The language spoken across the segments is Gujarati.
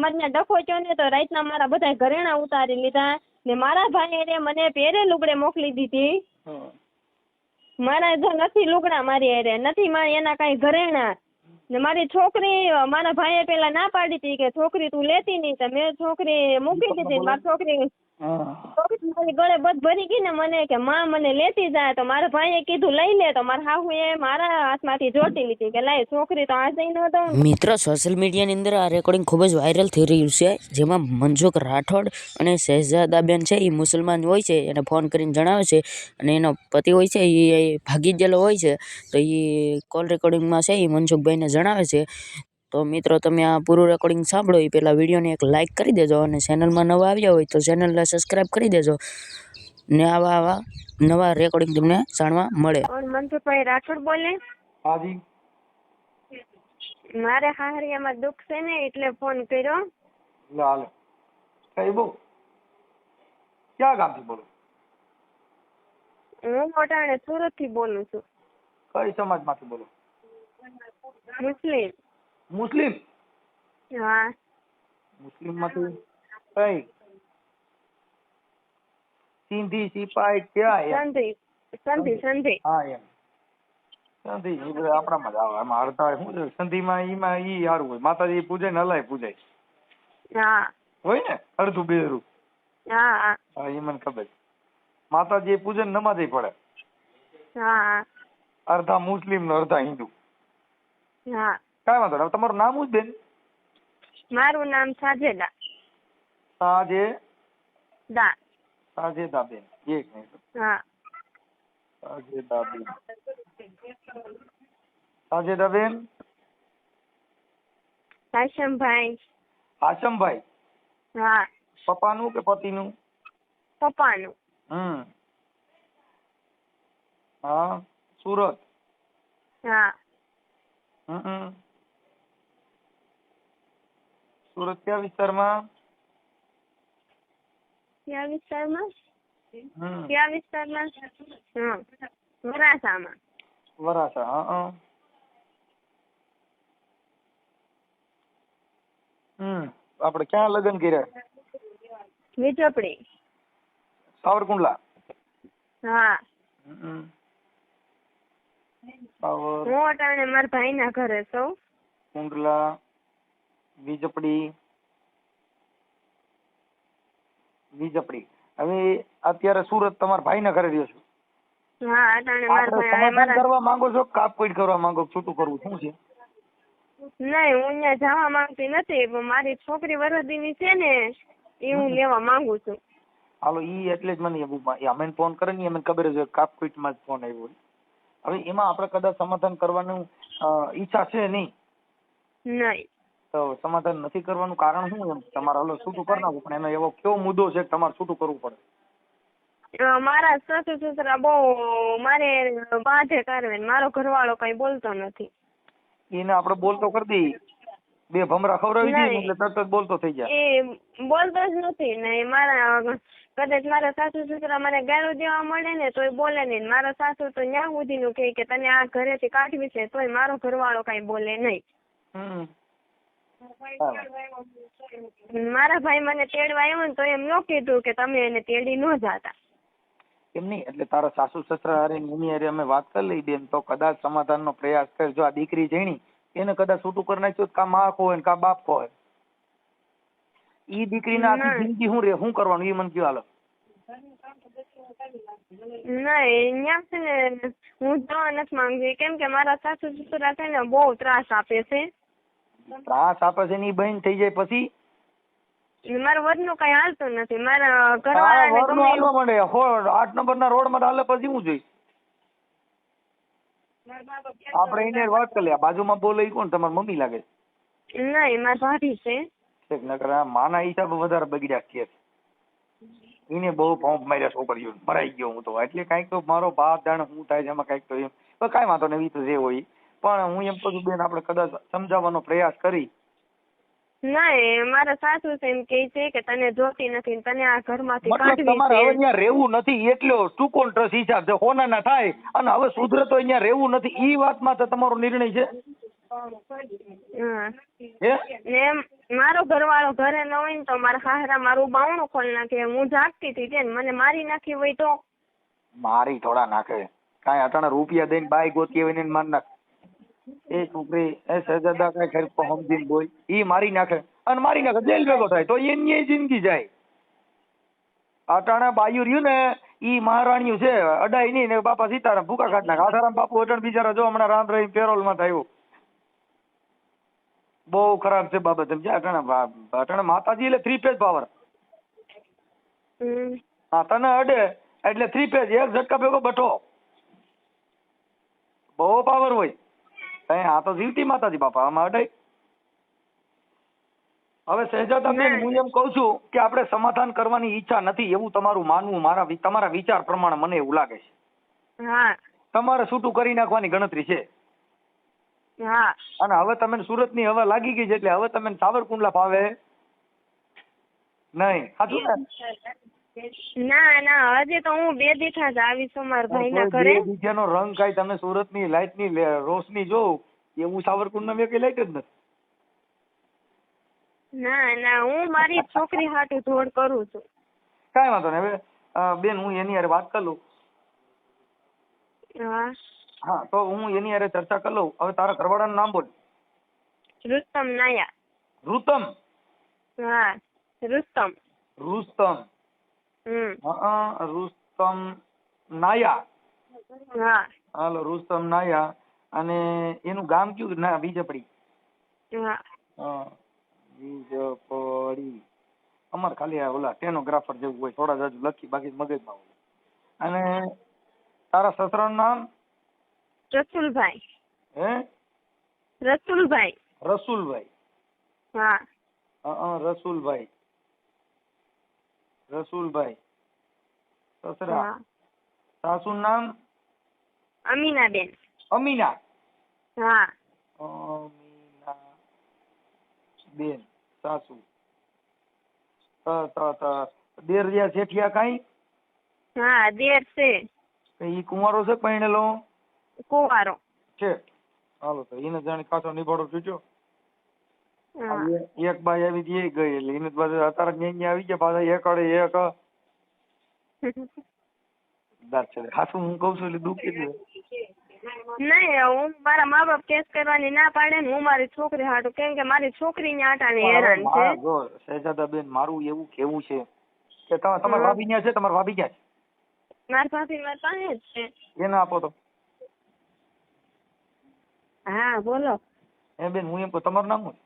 અમારે ત્યાં ડખો થયો ને તો રાતના મારા બધા ઘરેણા ઉતારી લીધા ને મારા ભાઈ મને પહેરે લુગડે મોકલી દીધી. મારા જો નથી લુગડા મારી હારે નથી એના કઈ ઘરેણા ને મારી છોકરી મારા ભાઈએ પેલા ના પાડી હતી કે છોકરી તું લેતી નહીં તો મેં છોકરી મૂકી દીધી. મારી છોકરી મારી ગળે બધ ભરી ગઈ ને મને કે માં મને લેતી જાય તો મારા ભાઈએ કીધું લઈ લે તો મારા હાહુએ મારા હાથમાંથી જોટી લીધી કે લાય છોકરી તો આ જઈ ન દઉં. મિત્રો સોશિયલ મીડિયાની અંદર આ રેકોર્ડિંગ ખૂબ જ વાયરલ થઈ રહ્યું છે, જેમાં મનસુખ રાઠોડ અને શહેજાદાબેન છે એ મુસલમાન હોય છે, એને ફોન કરીને જણાવે છે અને એનો પતિ હોય છે એ ભાગી ગયેલો હોય છે, તો એ કોલ રેકોર્ડિંગમાં છે એ મનસુખભાઈને જણાવે છે. તો મિત્રો તમે આ પૂરું રેકોર્ડિંગ સાંભળો એ પહેલાં વિડીયોને એક લાઇક કરી દેજો અને ચેનલમાં નવા આવ્યા હોય તો ચેનલને સબસ્ક્રાઈબ કરી દેજો ને આવા નવા રેકોર્ડિંગ તમને જાણવા મળે. મનસુખભાઈ રાઠોડ બોલે? હાજી. મારે હાહરિયામાં દુઃખ છે ને એટલે ફોન કર્યો. હાલ કઈ બહુ ક્યાં ગામથી બોલો? હું મોટાણે સુરત થી બોલું છું. કઈ સમાજમાંથી બોલો? મુસ્લિમ. મુસ્લિમ? હા. મુસ્લિમ માંથી કઈ? સિંધી, સિપાઈ ક્યાં? સંધી. હા એમ સંધી એ બધા આપણામાં જ આવે. એમાં અડધા શું છે સંધીમાં ઈમાં ઈ સારું હોય, માતાજી પૂજે ને અલાય પૂજાય. હા હોય ને અડધું બેરું. હા હા એ મને ખબર. માતાજી પૂજે ને નમાજ પડે. હા. અડધા મુસ્લિમ ને અડધા હિન્દુ. હા. કાંઈ વાંધો નહીં. તમારું નામ શું બેન? મારું નામ સાજેદા. સાજેદા બેન. એક મિનિટ. હા. સાજેદા બેન. હાશમભાઈ. હાશમભાઈ? હા. પપ્પાનું કે પતિનું? પપ્પાનું. હા. સુરત? હા. સુરત કયા વિસ્તારમાં? કયા વિસ્તારમાં? વરાછામાં. વરાછા. હા. આપણે ક્યાં લગ્ન કર્યા? વીજપડી. સાવરકુંડલા? હા. સાવર હું અટાણે મારા ભાઈ ના ઘરે છું. કુંડલા, વીજપડી. હવે અત્યારે સુરત તમારા ભાઈ ના ઘરે રહ્યો છો? હા અટાણે મારા ભાઈ સમાધાન કરવા માંગો છો? કાપપીટ કરવા માંગો? છૂટું કરવું શું છે? નહીં, હું અહીંયા જવા માંગતી નથી, પણ મારી છોકરી વરદીની છે ને એ હું લેવા માંગુ છું. હાલો ઈ એટલે જ મને અમે ફોન કરે ને મને ખબર છે કાપપીટ માં જ ફોન આવ્યો. હવે એમાં આપણે કદાચ સમાધાન કરવાનું ઈચ્છા છે નહીં? તો સમાધાન નથી કરવાનું કારણ શું? એમ તમારે હાલો છૂટું કરી નાખવું, પણ એનો એવો કેવો મુદ્દો છે કે તમારે છૂટું કરવું પડે? મારા સાસુ સસરા બહુ મારે બાધે કરે, મારો ઘરવાળો કઈ બોલતો નથી. એને આપણે બોલતો કરી દઈએ, બે ભમરા ખવડાવી દઈએ એટલે તરત જ બોલતો થઈ જાય. એ બોલતો જ નથી ને. મારા કદાચ મારા સાસુ સસરા મને ગાળું દેવા મળે ને તોય બોલે નહીં. મારા સાસુ તો ન્યા સુધી નું કે તને આ ઘરેથી કાઢવી છે, તોય મારો ઘરવાળો કઈ બોલે નહીં. મારા ભાઈ મને તેડવા આવ્યો ને તો એમ ન કીધું કે તમે એને તેડી ન જાતા. એમ નહીં, એટલે તારા સાસુ સસરા હારે એની હારે અમે વાત કરી લઈ બેન, તો કદાચ સમાધાનનો પ્રયાસ કર. જો આ દીકરી જણી એને કદાચ છૂટું કરી નાખ્યું, કા માં હોય કા બાપ હોય, ઈ દીકરીને આખી જિંદગી શું રે શું કરવાનું એ મને કયો હાલો. નહીં ન્યા છે ને હું જવા નથી માંગતી, કેમ કે મારા સાસુ સસરા છે ને બહુ ત્રાસ આપે છે. ત્રાસ આપે છે ને ઈ બંધ થઈ જાય પછી? મારા વરનું કઈ હાલતું નથી. મારા ઘરવાળાને 8 નંબરના રોડ માં હાલે પછી હું જોઈ? આપણે એને વાત કરી લે. બાજુમાં બોલે કોણ? તમારી મમ્મી લાગે? નહીં, મારી ભાભી છે. નકર માના હિસાબે વધારે બગડ્યા છે. એને બહુ પંપ માર્યા છોકરીઓ, મરાઈ ગયો હું તો. એટલે કઈક તો મારો બાપ જાણે શું થાય છે એમાં કઈક તો એમ. કઈ વાંધો નહીં, તો જે હોય. પણ હું એમ કહું બેન, આપણે કદાચ સમજાવવાનો પ્રયાસ કરી. નહીં, મારા સાસુ એમ કે છે કે તને જોતી નથી, તને આ ઘરમાંથી કાઢવી છે. તમારે હવે અહીંયા રહેવું નથી એટલો ટૂંકો ટ્રસ હિસાબ છે હોનાના થાય, અને હવે સુધરે તો અહીંયા રહેવું નથી ઈ વાતમાં તો તમારો નિર્ણય છે? હા હે ને મારો ઘરવાળો ઘરે ન હોય ને તો મારા હાહરા મારું બાવણું ખોલી નાખે. હું જાગતી હતી તેને મને મારી નાખી હોય તો મારી થોડા નાખે કાંઈ અટાણે રૂપિયા દઈને બાઈ ગોતી હોય ને એને મારી નાખે. એ છોકરી એ સહેજાદા કઈ ખરી સમજીને બોલ ઈ મારી નાખે અને મારી નાખે જેલ ભેગો થાય તો એની જિંદગી જાય. અટાણે બાયું રહ્યું ને ઈ મહારાણીયું છે અડાઈ નહીં ને બાપા સીતારામ ભૂકા કાઢ નાખે. આસારામ બાપુ અટણ બિચારા જો હમણાં રામ રહી પેરોલ માં થયું. બહુ ખરાબ છે બાબત સમજ્યા. અટાણે માતાજી એટલે 3 ફેઝ પાવર. હા તને અડે એટલે 3 ફેઝ એક ઝટકા ભેગો બઠો બહુ પાવર હોય. આ તો જીવતી માતાજી બાપા આમાં અડાય. હવે શહેજાદાબેન હું એમ કઉ છું કે આપણે સમાધાન કરવાની ઈચ્છા નથી એવું તમારું માનવું તમારા વિચાર પ્રમાણે મને એવું લાગે છે. હા તમારે છૂટું કરી નાખવાની ગણતરી છે. હા અને હવે તમે સુરતની હવા લાગી ગઈ છે એટલે હવે તમે સાવરકુંડલા ફાવે નહીં. સાચું ને? ના ના હજી તો હું 2 દીઠા જ આવી છું મારા ભાઈના ઘરે. બીજાનો રંગ કાંઈ તમે સુરતની લાઇટની રોશની જોવ એવું સાવરકુંડલા મેં કઈ લાઈટ જ નથી. ના ના હું મારી છોકરી હાટુ ધોડ કરું છું. કાંઈ વાંધો નહીં. હવે બેન હું એની હારે વાત કરી લઉં. હા હા તો હું એની હારે ચર્ચા કરી લઉં. હવે તારા ઘરવાળાનું નામ બોલ. રુસ્તમ નાયા. રુતમ? હા રુસ્તમ. રુસ્તમ. રુસ્તમ નાયા. હા હાલો રૂસ્તમ નાયા. અને એનું ગામ કયું? ના બીજપડી. હા બીજપડી. અમારે ખાલી આ ઓલા સ્ટેનોગ્રાફર જેવું હોય થોડા જાજુ લખી બાકી મગજમાં હોય. અને તારા સસરાનું નામ? રસુલભાઈ. હે રસુલભાઈ. રસુલભાઈ. હા રસુલભાઈ. રસુલભાઈ સસરા. સાસુનું નામ? અમીનાબેન. અમીના. હા અમીના બેન સાસુ. દેર રહ્યા શેઠિયા કાંઈ? હા દેર છે. ઈ કુંવારો છે પૈણેલો? કુંવારો છે. હાલો તો એને જાણે કાચો નિભાડો છૂટ્યો. હા એક બાઈ આવી હતી એ ગઈ એટલે એને પાછું અત્યારે ન્યા આવી ગયા પાછા એક અડે એક હાસું હું કઉ છું એટલે દુઃખ કેટલું. નહીં હું મારા મા બાપ કેસ કરવાની ના પાડે ને હું મારી છોકરી હાટું કેમ કે મારી છોકરી ને આટાને હેરાન છે. જો શહેજાદાબેન મારું એવું કેવું છે કે તમારા ભાભી ન્યા છે? તમારા ભાભી ક્યાં છે? મારા ભાભી મારી પાસે જ છે. એને આપો તો. હા બોલો. એ બેન હું એમ કહું તમારું નામ શું?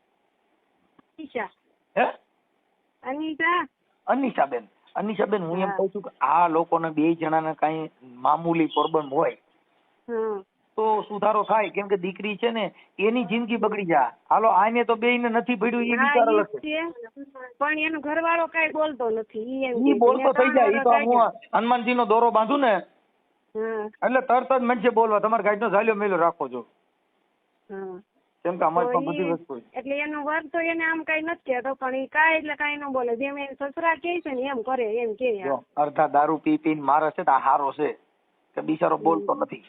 અનિશા. હે અનિશા. અનિશાબેન. અનિશાબેન હું એમ કહું છું કે આ લોકોને 2 જણાને કઈ મામૂલી પ્રોબ્લેમ હોય તો સુધારો થાય. કેમ કે દીકરી છે ને એની જિંદગી બગડી જાય. હાલો આને તો બેયને નથી ભડ્યું એ વિચાર અલગ છે પણ એનો ઘરવાળો કઈ બોલતો નથી. ઈ બોલતો થઈ જાય. ઈ તો હું હનુમાનજી નો દોરો બાંધું ને એટલે તરત જ મનસે બોલવા તમારે ગાઈડ નો ઝાલ્યો મેલ્યો રાખો છો. કેમ કે અમારી પાસે બધી વસ્તુ એટલે એનો વર તો એને આમ કઈ નથી કહેતો પણ એ કાંઈ એટલે કાંઈ ન બોલે. જેમ એને સસરા કહે છે ને એમ કરે એમ કે. અડધા દારૂ પી પીને મારે છે આ હારો છે કે બિચારો બોલતો નથી.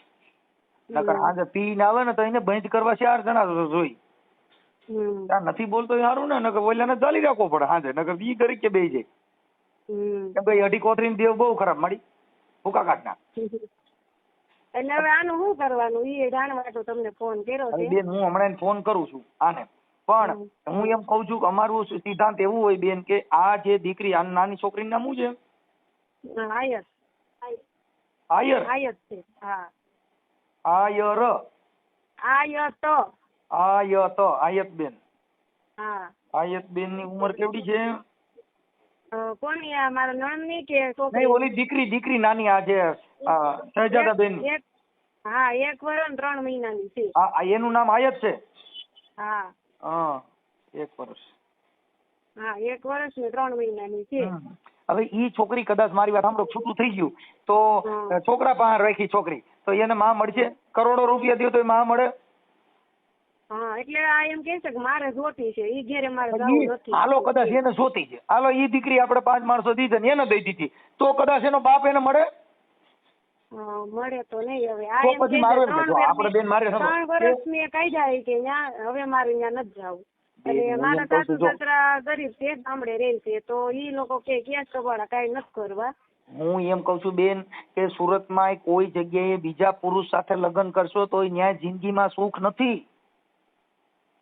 નકર આજે પીને આવે ને તો એને બંધ કરવા 4 જણા જોઈ. ત્યાં નથી બોલતો એ સારું ને નકર ઓલાને ચાલી રાખવો પડે હાજે. નકર ઈ કરી કે બે જાય. કેમ કે અઢી કોથરીને દેવ બહુ ખરાબ માડી ભૂકા કાઢના. એટલે હવે આનું શું કરવાનું એ જાણવા તો તમને ફોન કર્યો છે. બેન હું હમણાં ફોન કરું છું આને. પણ હું એમ કઉ છું કે અમારું સિદ્ધાંત એવું હોય બેન કે આ જે દીકરી આ નાની છોકરીનું નામ શું છે? આયર. આયર. આયર છે. હા આયર. આયત. આયત. આયત બેન. હા આયત બેન ની ઉંમર કેવડી છે? કોની આ મારા નણંદની કે છોકરી? નહીં ઓલી દીકરી નાની આ જે શહેજાદાબેન. હા 1 વર્ષ 3 મહિનાની છે. એનું નામ આયત છે? હા 1 વર્ષ. હા 1 વર્ષ ને 3 મહિનાની છે. હવે ઈ છોકરી કદાચ મારી વાત સાંભળો છૂટું થઈ ગયું તો છોકરા પાસે રાખી છોકરી તો એને માં મળશે? કરોડો રૂપિયા દો તો માં મળે? હા એટલે આ એમ કે છે કે મારે જોતી છે ઈ ઘેરે મારે જવું નથી. હાલો કદાચ એને જોતી છે. હાલો ઈ દીકરી આપણે 5 માણસો દીધી ને એને દઈ દીધી તો કદાચ એનો બાપ એને મળે? મળે તો નહીં હવે આ તો એમ પછી કે મારો છે એમ કે જો આપણે બેન મારે 3 વર્ષ મેં કાઢ્યા કે હવે મારે ત્યાં નથી જવું. અને મારા સાસુ સસરા ગરીબ છે, ગામડે રહે છે, તો ઈ લોકો કે કેસ કબાડા કાંઈ નથી કરવા. હું એમ કઉ છું બેન કે સુરતમાં કોઈ જગ્યાએ બીજા પુરુષ સાથે લગ્ન કરશો તો ન્યાય જિંદગીમાં સુખ નથી.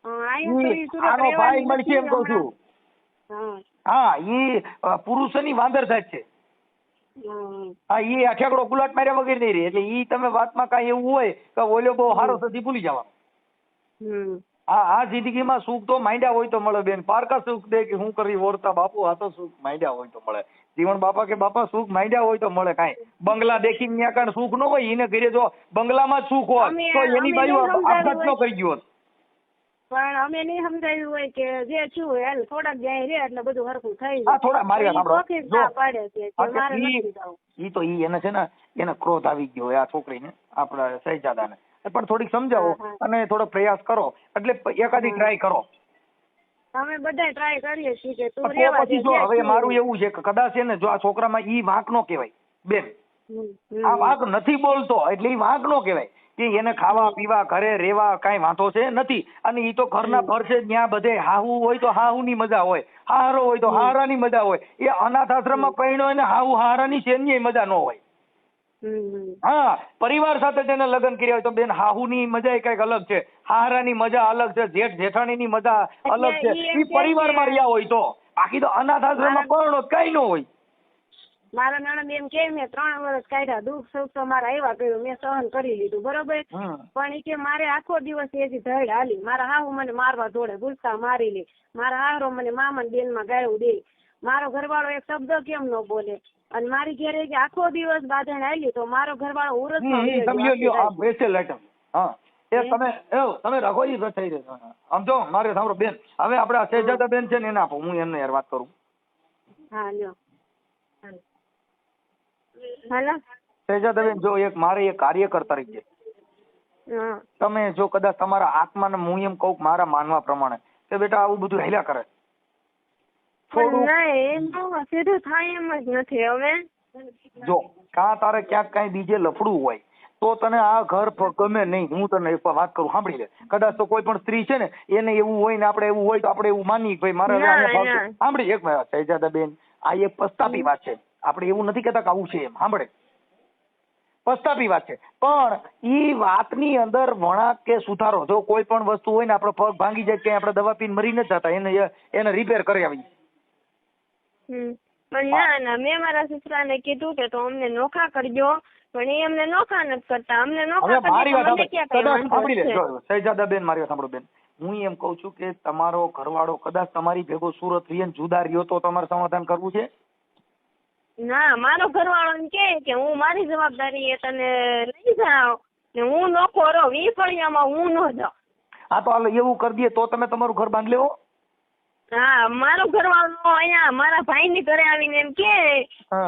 આનો ભાઈ મળશે એમ કઉ છું. હા ઈ પુરુષોની વાંદર જાત છે. હા ઈ આ ઠેકડો ગુલાટ માર્યા વગર નહીં રહે. એટલે ઈ તમે વાતમાં કાંઈ એવું હોય કે ઓલો બહુ હારો સદી ભૂલી જવાનું. આ જિંદગીમાં સુખ તો માંડ્યા હોય તો મળે બેન. પારકા સુખ દે કે હું કરી ઓરતા બાપુ, આ તો સુખ માંડ્યા હોય તો મળે. જીવન બાપા કે બાપા સુખ માંડ્યા હોય તો મળે. કાંઈ બંગલા દેખીને ત્યાં કાંઈ સુખ ન હોય. એને ઘરે જો બંગલામાં જ સુખ હોત તો એની બાજુ આપઘાત ન કરી ગયો. પણ અમે નહીં સમજાવ્યું હોય કે જે છું હાલ થોડાક જાય રે એટલે બધું હરખું થઈ જાય. થોડા મારી ઈ તો ઈ એને છે ને એને ક્રોધ આવી ગયો આ છોકરીને, આપણા શહેજાદાને. પણ થોડીક સમજાવો અને થોડો પ્રયાસ કરો. એટલે એકાદી ટ્રાય કરો. અમે બધા ટ્રાય કરીએ છીએ કે તું રેવા દે. જો હવે મારું એવું છે કે કદાચ છે ને જો આ છોકરામાં ઈ વાંક નો કહેવાય બેન. આ વાંક નથી બોલતો એટલે ઈ વાંક નો કહેવાય કે એને ખાવા પીવા ઘરે રેવા કાંઈ વાંધો છે નથી. અને ઈ તો ઘરના ફર છે ત્યાં બધે હાહુ હોય તો હાહુની મજા હોય, હારો હોય તો હારાની મજા હોય. એ અનાથ આશ્રમમાં પૈણો એને હાહુ હારાની શેની મજા ન હોય. હા પરિવાર સાથે તેને લગ્ન કર્યા હોય તો બેન હાહુની મજા કઈક અલગ છે, હારાની મજા અલગ છે, જેઠ જેઠાણીની મજા અલગ છે. એ પરિવારમાં રહ્યા હોય તો. બાકી તો અનાથ આશ્રમમાં પૈણો કઈ ન હોય. મારા નણંદ એમ કે મેં 3 વર્ષ કાઢ્યા, દુઃખ સુખ તો મારા આવ્યા કર્યું, મેં સહન કરી લીધું બરોબર. પણ એ કે મારે આખો દિવસ એથી ધડ હાલી. મારા હાહુ મને મારવા દોડે, ગુસ્સા મારી લે. મારા હારો મને મામા બેન માં ગાળું દે. મારો ઘરવાળો એક શબ્દ કેમ ન બોલે. અને મારી ઘરે કે આખો દિવસ બાંધણ હાલી તો મારો ઘરવાળો ઉરસ તમે રઘોજી થઈ રહેશો. આમ જો મારે સાંભળો બેન, હવે આપડે શહેજાદા બેન છે ને એને આપો, હું એમને યાર વાત કરું. હા લ્યો હાલો શહેજાદા બેન, જો એક મારે એક કાર્યકર તરીકે તમે જો કદાચ તમારા આત્માને હું એમ કહું મારા માનવા પ્રમાણે કે બેટા આવું બધું હેલ્યા કરે સીધું થાય એમ જ નથી. હવે જો કાં તારે ક્યાંક કઈ બીજે લફડું હોય તો તને આ ઘર ગમે નહીં. હું તને એક વાત કરું, સાંભળી લે. કદાચ તો કોઈ પણ સ્ત્રી છે ને એને એવું હોય ને આપણે એવું હોય તો આપણે એવું માની ભાઈ મારે સાંભળી એક શહેજાદા બેન, આ એક પસ્તાપી વાત છે. આપણે એવું નથી કેતા કે આવું છે એમ. સાંભળે પસ્તાપી વાત છે, પણ ઈ વાતની અંદર વણાક કે સુધારો જો કોઈ પણ વસ્તુ હોય ને આપણો પગ ભાંગી જાય કે આપણે દવા પીને મરી નથી જતા, એને રિપેર કરી આવી. પણ ના મેં મારા સસરાને કીધું કે તો અમને નોખા કરજો, પણ એ અમને નોખા નથી કરતા. અમને નોખા શહેજાદા બેન મારી વાત સાંભળો બેન, હું એમ કઉ છું કે તમારો ઘરવાળો કદાચ તમારી ભેગો સુરત રહીને જુદા રહ્યો તો તમારે સમાધાન કરવું છે. ના મારો ઘરવાળો એમ કે હું મારી જવાબદારી એ તને લઈ જાઉં ને હું નોખો રહો, 20 ફળિયામાં હું ન જાઉં. હા તો હાલો એવું કરી દઈએ તો તમે તમારું ઘર બાંધ લેવો. હા મારો ઘરવાળો અહીંયા મારા ભાઈ ની ઘરે આવીને એમ કે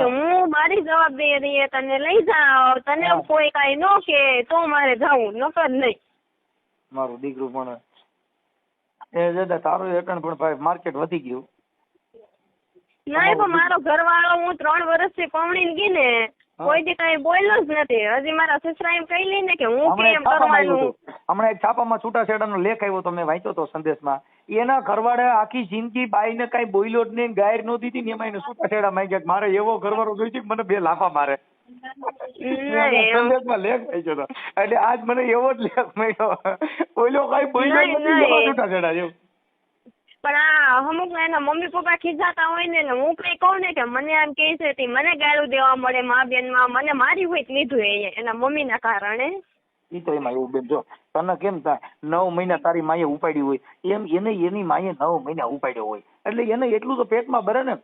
હું મારી જવાબદારી તને લઈ જાઉં, તને કોઈ કઈ ન કે તો મારે જવું, નકર નહીં. મારું દીકરું પણ એ જતા તારું એકણ પણ ભાઈ માર્કેટ વધી ગયું. નહીં પણ મારો ઘરવાળો હું 3 વર્ષથી પવણીને ગઈ ને કોઈ દી કઈ બોલ્યો જ નથી. હજી મારા સસરા એમ કહી લે ને કે હું કેમ કરવાનું. હમણાં એક છાપામાં છૂટાછેડાનો લેખ આવ્યો તો મેં વાંચ્યો તો સંદેશમાં. એના ઘરવાળે આખી જિંદગી બાઈને કઈ બોલ્યો જ નહીં, ગાયર નો દીધી ને એમાં એને છૂટાછેડા માંગ્યા. મારે એવો ઘરવાળો જોઈ છે મને 2 લાફા મારે. સંદેશમાં લેખ વાંચ્યો હતો એટલે આજ મને એવો જ લેખ મળ્યો. બોલ્યો કઈ બોલ્યો નથી, છૂટાછેડા જેવું. પણ આ અમુક એના મમ્મી પપ્પા ખીજાતા હોય ને હું કઈ કહું ને કે મને આમ કે છે મને ગાળું દેવા મળે, મા બેન માં મને મારી હોય લીધું એના મમ્મી ના કારણે. ઈ તો એમાં એવું બેન જો તને કેમ થાય 9 મહિના તારી માએ ઉપાડી હોય એમ એને એની માએ 9 મહિના ઉપાડ્યો હોય એટલે એને એટલું તો પેટમાં ભરે ને.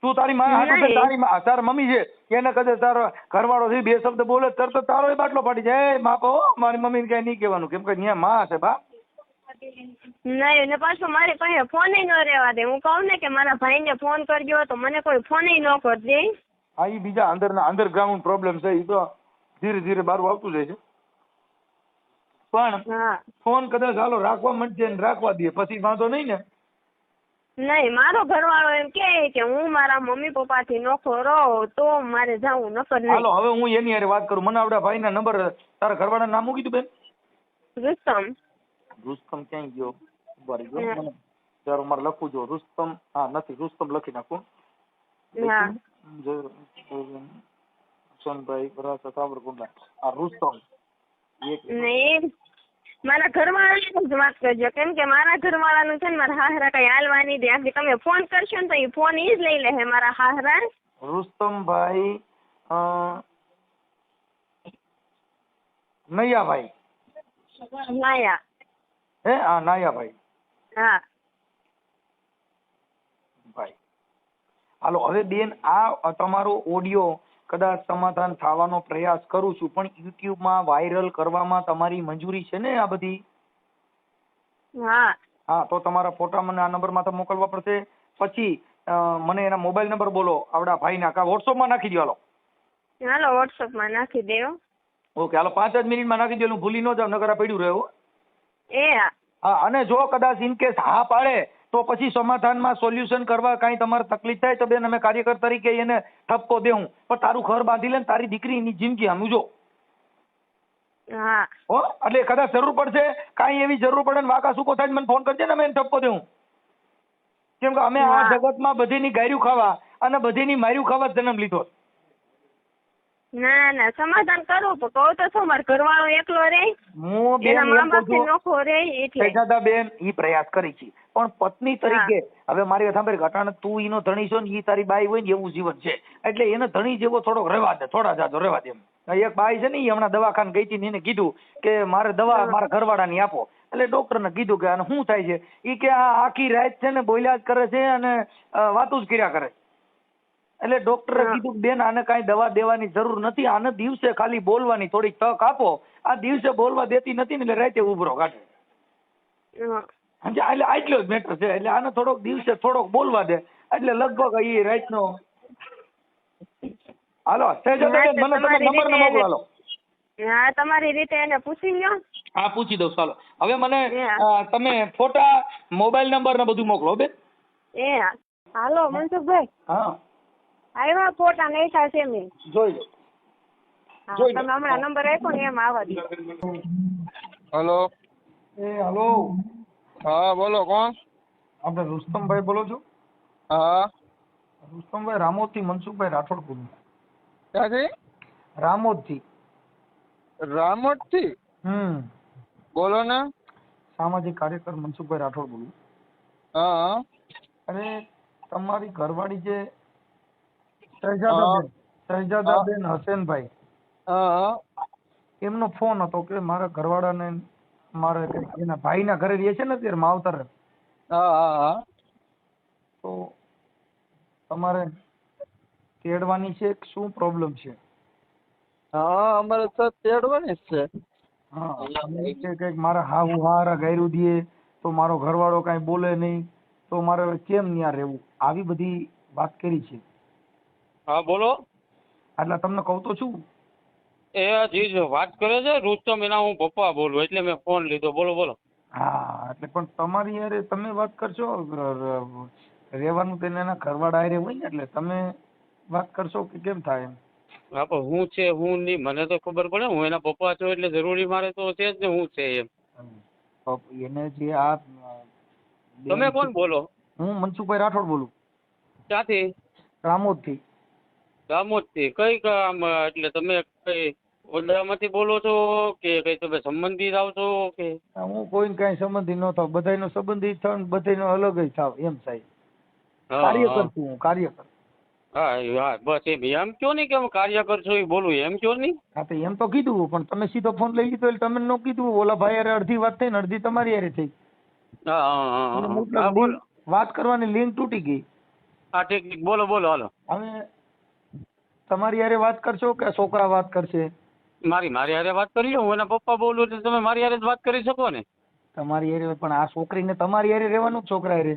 તું તારી માં હાટુ તારી તાર મમ્મી છે એને કદાચ તારો ઘરવાળો છે 2 શબ્દ બોલે તરત તારો બાટલો પાડી જાય. માપો મારી મમ્મીને કઈ નહીં કહેવાનું કેમ કે ત્યાં માં છે બા. નહીં ને પાછું મારી પાસે ફોન ન રહેવા દે. હું કહું ને કે મારા ભાઈને ફોન કરજો તો મને કોઈ ફોન ન કરી દે. હા ઈ બીજા અંડરગ્રાઉન્ડ પ્રોબ્લેમ છે, ઈ તો ધીરે ધીરે બહાર આવતું જાય છે. પણ ફોન કદાચ હાલો રાખવા માંડશે ને રાખવા દે પછી વાંધો નહીં ને. નહીં, મારો ઘરવાળો એમ કે હું મારા મમ્મી પપ્પાથી નોખો રહું તો મારે જાવું, નકર નહીં. હાલો હવે હું એની હારે વાત કરું. મને આપડા ભાઈના નંબર, તારા ઘરવાળાનું નામ શું કીધું બેન? રુસ્તમ. રુસ્તમ ક્યાંય ગયો? ઉભા રહેજો મને જરા મારે લખવું જો. રુસ્તમ, હા નથી, રુસ્તમ લખી નાખું. હા. સોનભાઈ બરાબર સાબરકુંડલા. આ રુસ્તમ નહીં, મારા ઘરવાળાને જ વાત કરજો, કેમ કે મારા ઘરવાળાનું છે ને મારા હાહરા કઈ હાલવા નહીં દે. આખી તમે ફોન કરશો ને તો એ ફોન ઈ જ લઈ લે મારા હાહરા. રુસ્તમભાઈ નૈયાભાઈ. નાયા. હે? હા નાયાભાઈ. હા ભાઈ હાલો હવે બેન, આ તમારો ઓડિયો કદાચ સમાધાન થવાનો પ્રયાસ કરું છું, પણ યુટ્યુબ માં વાયરલ કરવામાં તમારી મંજૂરી છે ને આ બધી? હા. હા, તો તમારા ફોટા મને આ નંબર માં તો મોકલવા પડશે. પછી મને એના મોબાઈલ નંબર બોલો આવડા ભાઈના, કા વોટ્સઅપ માં નાખી દો. હાલો હાલો વોટ્સઅપ માં નાખી દેવો. ઓકે હાલો 5 જ મિનિટમાં નાખી દો, ભૂલી ન જાવ નકર આ પડ્યું રહ્યું. એ હા. હા, અને જો કદાચ ઇન કેસ હા પાડે તો પછી સમાધાનમાં સોલ્યુશન કરવા કાંઈ તમારે તકલીફ થાય તો બેન અમે કાર્યકર તરીકે એને ઠપકો દેવું, પણ તારું ઘર બાંધી લે ને તારી દીકરીની જિંદગી સમજો. હા. હો, એટલે કદાચ જરૂર પડશે, કાંઈ એવી જરૂર પડે ને વાંકા સૂકો થાય મને ફોન કરજે ને, અમે એને ઠપકો દેવું. કેમ કે અમે આ જગતમાં બધીની ગાયરું ખાવા અને બધીની માર્યું ખાવા જન્મ લીધો. ના ના, સમાધાન કરવું તો કહું તો શું, મારો ઘરવાળો એકલો રે, હું બેન એના મા બાપથી નોખો રે એટલે. સજાદા બેન ઈ પ્રયાસ કરી છે, પણ પત્ની તરીકે હવે મારી સાંભળ, ઘટાણે તું ઈનો ધણી છો ને ઈ તારી બાઈ હોય ને એવું જીવન છે, એટલે એને ધણી જેવો થોડોક રહેવા દે, થોડા જાજો રહેવા દે. એક બાઈ છે ને ઈ હમણાં દવાખાને ગઈ હતી ને એને કીધું કે મારે દવા મારા ઘરવાળાની આપો, એટલે ડોક્ટરને કીધું કે આને શું થાય છે? ઈ કે આ આખી રાત છે ને બોલ્યા જ કરે છે અને વાતું જ કર્યા કરે. એટલે ડોક્ટરે કીધું બેન આને કાંઈ દવા દેવાની જરૂર નથી, આને દિવસે ખાલી બોલવાની થોડીક તક આપો. આ દિવસે બોલવા દેતી નથી ને એટલે રાતે ઉભરો કાઢે. એટલે આટલો જ મેટર છે, એટલે આને થોડોક દિવસે થોડોક બોલવા દે એટલે લગભગ એ રાતનો. હાલો સહેજાદા બેન મને તમે નંબર ને મોકલો. હાલો હા, તમારી રીતે એને પૂછી લ્યો. હા પૂછી દઉં. ચાલો હવે મને તમે ફોટા, મોબાઈલ નંબર ને બધું મોકલો બેન. એ હાલો મનસુખભાઈ. હા આવ્યા ફોટા નાખ્યા છે મેં, જોઈ લો. તમે હમણાં નંબર આપ્યો ને એમ આવવા દો. હેલો. હેલો. હા બોલો, કોણ? આપણે રુસ્તમભાઈ બોલો છો? હા રુસ્તમભાઈ રામોદથી મનસુખભાઈ રાઠોડ બોલું. ક્યાંથી? રામોદથી. રામોદથી? બોલો ને. સામાજિક કાર્યકર મનસુખભાઈ રાઠોડ બોલું. હા. અરે તમારી ઘરવાળી જે શહેજાદાબેન હસેનભાઈ, એમનો ફોન હતો કે મારા ઘરવાળાને મારે એના ભાઈના ઘરે રહે છે ને અત્યારે માવતર, તો તમારે તેડવાની છે, શું પ્રોબ્લેમ છે? હા અમારે તો તેડવાની જ છે. હા કે મારા હાહુ હારા ગાયરું દે તો મારો ઘરવાળો કાંઈ બોલે નહીં તો મારે કેમ ત્યાં રહેવું, આવી બધી વાત કરી છે. હા બોલો. એટલે તમને કહું તો છું. એ જી વાત કરે છે રુસ્તમ, એના હું પપ્પા બોલું એટલે મેં ફોન લીધો. બોલો બોલો. હા એટલે પણ તમારી યારે તમે વાત કરશો, રહેવાનું તેને એના ઘરવાળા હારે હોય ને એટલે તમે વાત કરશો કે કેમ થાય એમ? હા પણ હું છે હું નહીં મને તો ખબર પડે, હું એના પપ્પા છું એટલે જરૂરી મારે તો છે જ ને હું છે એમ. એને જે આ તમે કોણ બોલો? હું મનસુખભાઈ રાઠોડ બોલું. ક્યાંથી? રામોદથી. રામોદથી કઈ કામ? એટલે તમે કઈ ઓરડામાંથી બોલો છો કે કઈ તમે સંબંધી થાવ છો કે? હું કોઈ કઈ સંબંધી ન થાવ, બધાનો સંબંધી થાવ, બધાનો અલગ જ થાવ એમ સાહેબ. કાર્યકર છું હું, કાર્યકર. હા હા બસ એમ કયો નહીં કે હું કાર્યકર છું એ બોલું એમ કયો નહીં. હા તો એમ તો કીધું, પણ તમે સીધો ફોન લઈ લીધો એટલે તમે ન કીધું. ઓલા ભાઈ હારે અડધી વાત થઈ ને અડધી તમારી હારે થઈ. હા બોલો. વાત કરવાની લિંક તૂટી ગઈ. હા ઠીક, બોલો બોલો હાલો. હવે તમારી હારે વાત કરશો કે છોકરા વાત કરશે? મારી હારે વાત કરી લો. હું એના પપ્પા બોલું એટલે તમે મારી હારે જ વાત કરી શકો ને. તમારી હારે, પણ આ છોકરીને તમારી હારે રહેવાનું, છોકરા હારે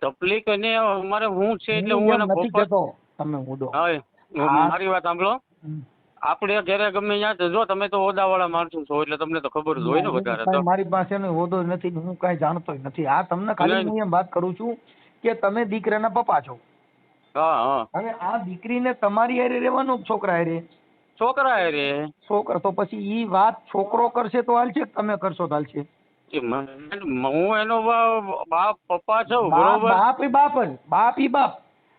તકલીફ અને અમારે હું છે એટલે હું એના પપ્પા. તમે મુદ્દો મારી વાત સાંભળો. આપણે ઘરે ગમે ત્યાં જો તમે તો હોદાવાળા માણસો છો એટલે તમને તો ખબર જ હોય ને વધારે. તો મારી પાસે હોદો નથી, હું કઈ જાણતો નથી. આ તમને ખાલી હું એમ વાત કરું છું કે તમે દીકરાના પપ્પા છો હા હા અને આ દીકરીને તમારી હારે રહેવાનું છોકરા હારે છોકરા રે છોકરા તો પછી ઈ વાત છોકરો કરશે તો હાલશે તમે કરશો તો હાલશે હું એનો બાપ પપ્પા છું બાપ બરોબર બાપ ઈ બાપ જ બાપ ઈ બાપ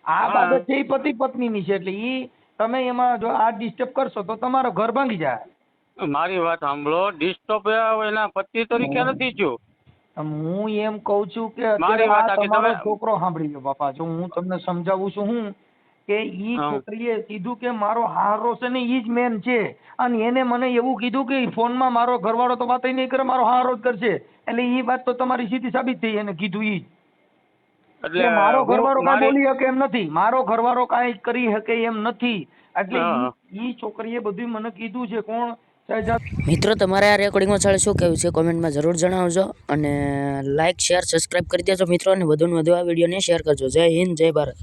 આ હા. બાબત છે ઈ પતિ પત્નીની છે એટલે ઈ તમે એમાં જો આ ડિસ્ટર્બ કરશો તો તમારો ઘર ભાંગી જાય મારી વાત સાંભળો ડિસ્ટર્બ એના પતિ તરીકે નથી થયો હું એમ કઉ છું કે મારી અત્યારે વાત આ આ કે તમારો તમે- છોકરો સાંભળી લો બાપા જો હું તમને સમજાવું છું હું કે ઈ હા. છોકરીએ કીધું કે મારો હારો છે ને ઈ જ મેન છે અને એને મને એવું કીધું કે ફોનમાં મારો ઘરવાળો તો વાત નહીં કરે મારો હારો જ કરશે એટલે ઈ વાત તો તમારી સીધી સાબિત થઈ એને કીધું ઈ જ. એટલે મારો હું ઘરવાળો કાંઈ મારી- બોલી શકે એમ નથી મારો ઘરવાળો કાંઈ કરી શકે એમ નથી એટલે હા. ઈ છોકરીએ બધું મને કીધું છે કોણ સહેજા મિત્રો તમારે આ રેકોર્ડિંગમાં ચાલે શું કહેવું છે કોમેન્ટમાં જરૂર જણાવજો અને લાઇક શેર સબસ્ક્રાઇબ કરી દેજો મિત્રો અને વધુને વધુ આ વિડીયોને શેર કરજો. જય હિન્દ જય ભારત.